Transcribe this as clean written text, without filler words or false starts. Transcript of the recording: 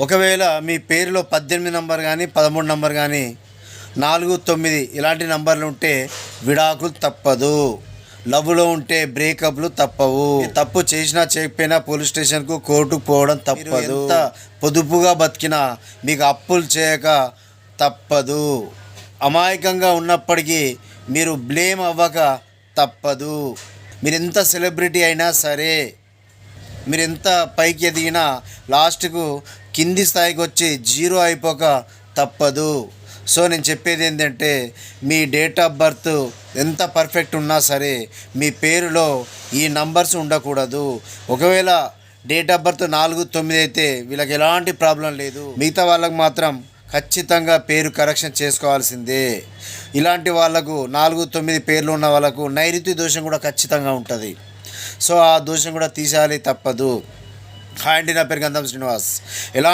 ఒకవేళ మీ పేరులో 18 నంబర్ కానీ 13 నంబర్ కానీ 4, 9 ఇలాంటి నంబర్లు ఉంటే విడాకులు తప్పదు. లవ్లో ఉంటే బ్రేకప్లు తప్పవు. తప్పు చేసినా చేయకపోయినా పోలీస్ స్టేషన్కు కోర్టుకు పోవడం తప్పదు. ఎంత పొదుపుగా బతికినా మీకు అప్పులు చేయక తప్పదు. అమాయకంగా ఉన్నప్పటికీ మీరు బ్లేమ్ అవ్వక తప్పదు. మీరు ఎంత సెలబ్రిటీ అయినా సరే, మీరు ఎంత పైకి ఎదిగినా లాస్ట్కు కింది స్థాయికి వచ్చి జీరో అయిపోక తప్పదు. సో నేను చెప్పేది ఏంటంటే, మీ డేట్ ఆఫ్ బర్త్ ఎంత పర్ఫెక్ట్ ఉన్నా సరే మీ పేరులో ఈ నంబర్స్ ఉండకూడదు. ఒకవేళ డేట్ ఆఫ్ బర్త్ 4, 9 అయితే వీళ్ళకి ఎలాంటి ప్రాబ్లం లేదు. మిగతా వాళ్ళకు మాత్రం ఖచ్చితంగా పేరు కరెక్షన్ చేసుకోవాల్సిందే. ఇలాంటి వాళ్ళకు 4, 9 పేర్లు ఉన్న వాళ్ళకు నైరుతి దోషం కూడా ఖచ్చితంగా ఉంటుంది. సో ఆ దోషం కూడా తీసేయాలి తప్పదు. హాయ్ అండి, నా పేరు గంధం శ్రీనివాస్. ఎలా